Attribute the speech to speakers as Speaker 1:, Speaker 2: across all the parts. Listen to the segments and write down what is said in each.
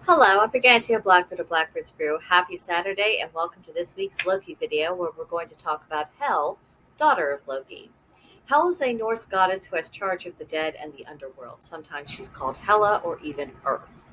Speaker 1: Hello, I'm BrigantiaBlackbird of Blackbird's Brew. Happy Saturday, and welcome to this week's Loki video, where we're going to talk about Hel, daughter of Loki. Hel is a Norse goddess who has charge of the dead and the underworld. Sometimes she's called Hela or even Earth.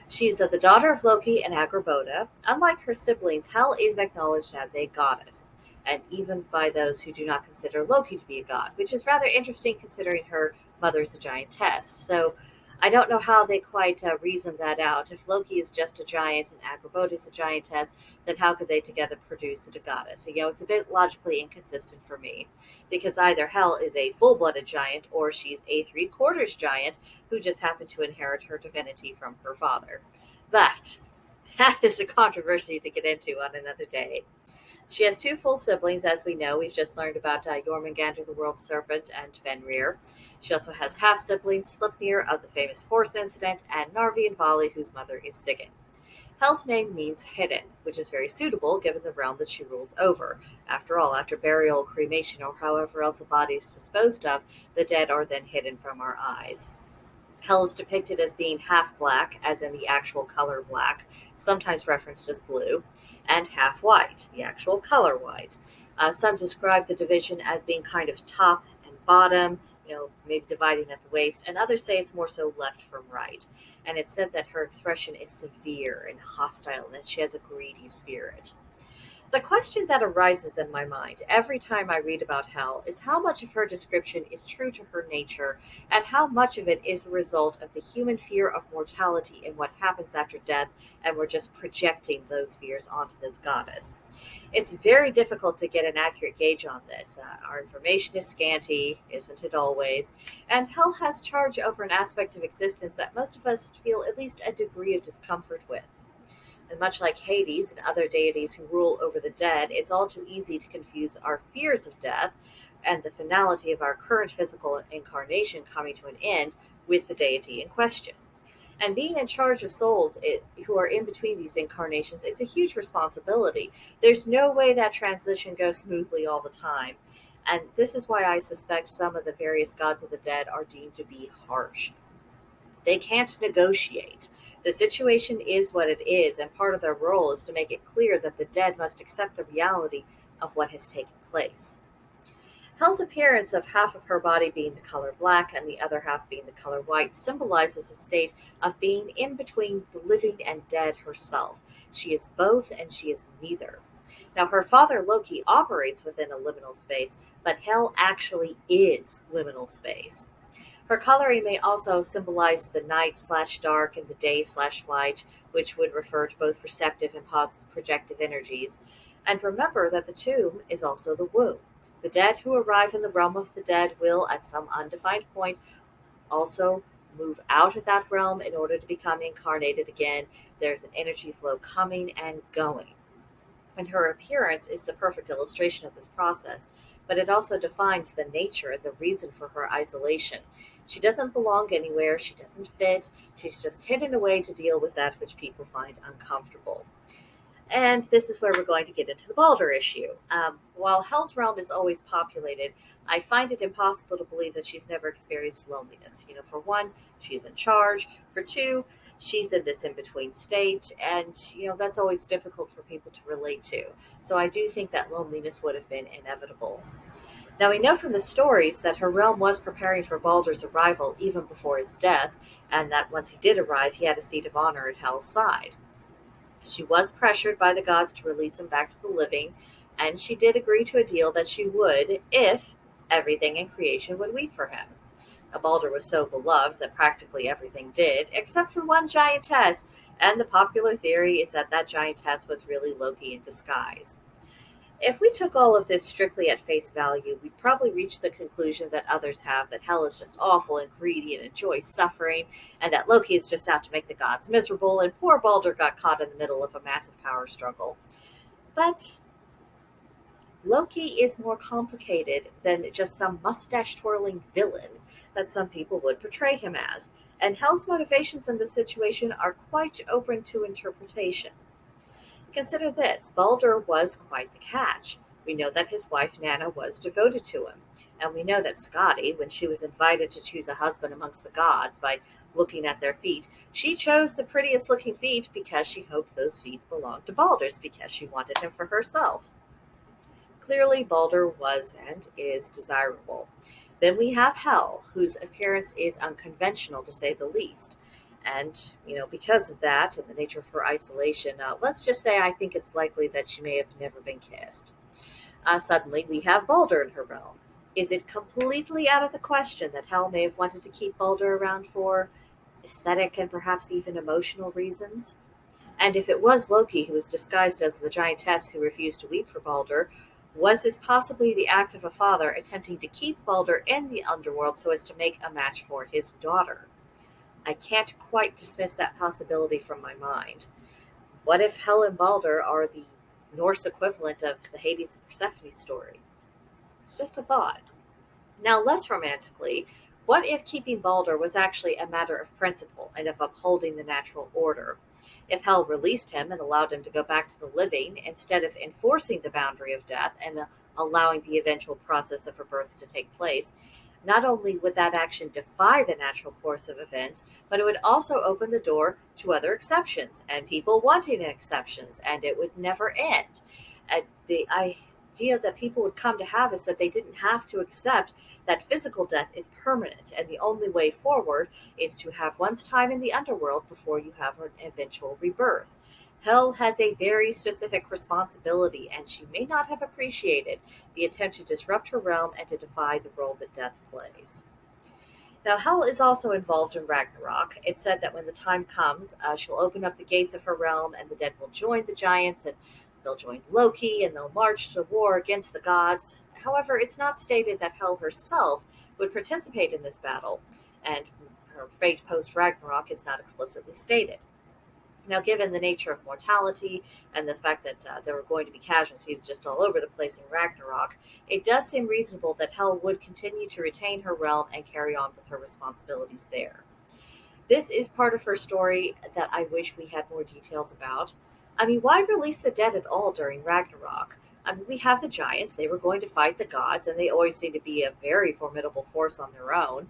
Speaker 1: She's the daughter of Loki and Angrboda. Unlike her siblings, Hel is acknowledged as a goddess, and even by those who do not consider Loki to be a god, which is rather interesting considering her mother's a giantess. So I don't know how they quite reason that out. If Loki is just a giant and Angrboda is a giantess, then how could they together produce a goddess? So, it's a bit logically inconsistent for me, because either Hel is a full-blooded giant or she's a three-quarters giant who just happened to inherit her divinity from her father. But that is a controversy to get into on another day. She has two full siblings, as we know. We've just learned about Jormungandr, the World Serpent, and Fenrir. She also has half-siblings, Sleipnir of the famous horse incident, and Narvi and Vali, whose mother is Sigyn. Hel's name means hidden, which is very suitable given the realm that she rules over. After all, after burial, cremation, or however else a body is disposed of, the dead are then hidden from our eyes. Hel is depicted as being half black, as in the actual color black, sometimes referenced as blue, and half white, the actual color white. Some describe the division as being kind of top and bottom, maybe dividing at the waist, and others say it's more so left from right. And it's said that her expression is severe and hostile, and that she has a greedy spirit. The question that arises in my mind every time I read about Hel is how much of her description is true to her nature, and how much of it is the result of the human fear of mortality and what happens after death, and we're just projecting those fears onto this goddess. It's very difficult to get an accurate gauge on this. Our information is scanty, isn't it always? And Hel has charge over an aspect of existence that most of us feel at least a degree of discomfort with. And much like Hades and other deities who rule over the dead, it's all too easy to confuse our fears of death and the finality of our current physical incarnation coming to an end with the deity in question. And being in charge of souls who are in between these incarnations is a huge responsibility. There's no way that transition goes smoothly all the time. And this is why I suspect some of the various gods of the dead are deemed to be harsh. They can't negotiate. The situation is what it is, and part of their role is to make it clear that the dead must accept the reality of what has taken place. Hel's appearance of half of her body being the color black and the other half being the color white symbolizes a state of being in between the living and dead herself. She is both and she is neither. Now, her father Loki operates within a liminal space, but Hel actually is liminal space. Her coloring may also symbolize the night/dark and the day/light, which would refer to both receptive and positive projective energies. And remember that the tomb is also the womb. The dead who arrive in the realm of the dead will, at some undefined point, also move out of that realm in order to become incarnated again. There's an energy flow coming and going. And her appearance is the perfect illustration of this process, but it also defines the nature and the reason for her isolation. She doesn't belong anywhere, she doesn't fit, she's just hidden away to deal with that which people find uncomfortable. And this is where we're going to get into the Balder issue. While Hel's realm is always populated, I find it impossible to believe that she's never experienced loneliness. For one, she's in charge. For two, she's in this in-between state, and that's always difficult for people to relate to. So I do think that loneliness would have been inevitable. Now, we know from the stories that her realm was preparing for Balder's arrival even before his death, and that once he did arrive, he had a seat of honor at Hel's side. She was pressured by the gods to release him back to the living, and she did agree to a deal that she would if everything in creation would weep for him. Balder was so beloved that practically everything did, except for one giantess, and the popular theory is that that giantess was really Loki in disguise. If we took all of this strictly at face value, we'd probably reach the conclusion that others have, that Hel is just awful and greedy and enjoys suffering, and that Loki is just out to make the gods miserable, and poor Balder got caught in the middle of a massive power struggle. But Loki is more complicated than just some mustache twirling villain that some people would portray him as, and Hel's motivations in this situation are quite open to interpretation. Consider this: Balder was quite the catch. We know that his wife Nanna was devoted to him, and we know that Skadi, when she was invited to choose a husband amongst the gods by looking at their feet, she chose the prettiest looking feet because she hoped those feet belonged to Balder's because she wanted him for herself. Clearly, Balder was and is desirable. Then we have Hel, whose appearance is unconventional to say the least. And, because of that and the nature of her isolation, let's just say I think it's likely that she may have never been kissed. Suddenly, we have Balder in her realm. Is it completely out of the question that Hel may have wanted to keep Balder around for aesthetic and perhaps even emotional reasons? And if it was Loki who was disguised as the giantess who refused to weep for Balder, was this possibly the act of a father attempting to keep Balder in the underworld so as to make a match for his daughter? I can't quite dismiss that possibility from my mind. What if Hel and Balder are the Norse equivalent of the Hades and Persephone story? It's just a thought. Now, less romantically, what if keeping Balder was actually a matter of principle and of upholding the natural order? If Hel released him and allowed him to go back to the living instead of enforcing the boundary of death and allowing the eventual process of rebirth to take place, not only would that action defy the natural course of events, but it would also open the door to other exceptions and people wanting exceptions, and it would never end. The idea that people would come to have is that they didn't have to accept that physical death is permanent, and the only way forward is to have one's time in the underworld before you have an eventual rebirth. Hel has a very specific responsibility, and she may not have appreciated the attempt to disrupt her realm and to defy the role that death plays. Now, Hel is also involved in Ragnarok. It's said that when the time comes, she'll open up the gates of her realm, and the dead will join the giants, and they'll join Loki, and they'll march to war against the gods. However, it's not stated that Hel herself would participate in this battle, and her fate post Ragnarok is not explicitly stated. Now, given the nature of mortality and the fact that there were going to be casualties just all over the place in Ragnarok, it does seem reasonable that Hel would continue to retain her realm and carry on with her responsibilities there. This is part of her story that I wish we had more details about. I mean, why release the dead at all during Ragnarok? I mean, we have the giants, they were going to fight the gods, and they always seem to be a very formidable force on their own.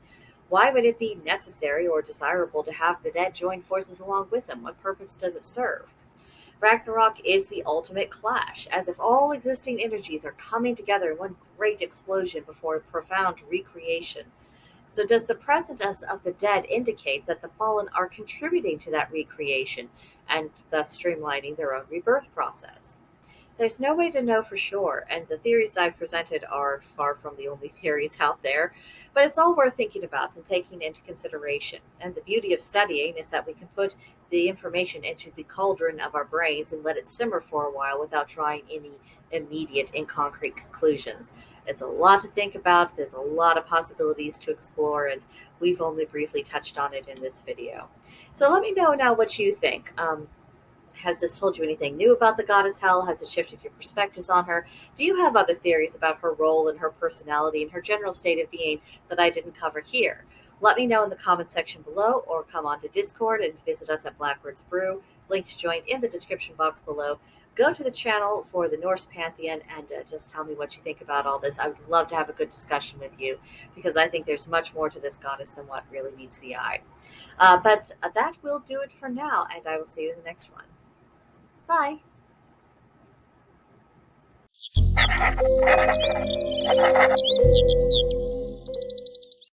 Speaker 1: Why would it be necessary or desirable to have the dead join forces along with them? What purpose does it serve? Ragnarok is the ultimate clash, as if all existing energies are coming together in one great explosion before a profound recreation. So, does the presence of the dead indicate that the fallen are contributing to that recreation and thus streamlining their own rebirth process? There's no way to know for sure, and the theories that I've presented are far from the only theories out there, but it's all worth thinking about and taking into consideration. And the beauty of studying is that we can put the information into the cauldron of our brains and let it simmer for a while without drawing any immediate and concrete conclusions. It's a lot to think about, there's a lot of possibilities to explore, and we've only briefly touched on it in this video. So let me know now what you think. Has this told you anything new about the goddess Hel? Has it shifted your perspectives on her? Do you have other theories about her role and her personality and her general state of being that I didn't cover here? Let me know in the comments section below, or come on to Discord and visit us at Blackbird's Brew. Link to join in the description box below. Go to the channel for the Norse Pantheon and just tell me what you think about all this. I would love to have a good discussion with you because I think there's much more to this goddess than what really meets the eye. But that will do it for now, and I will see you in the next one. Bye.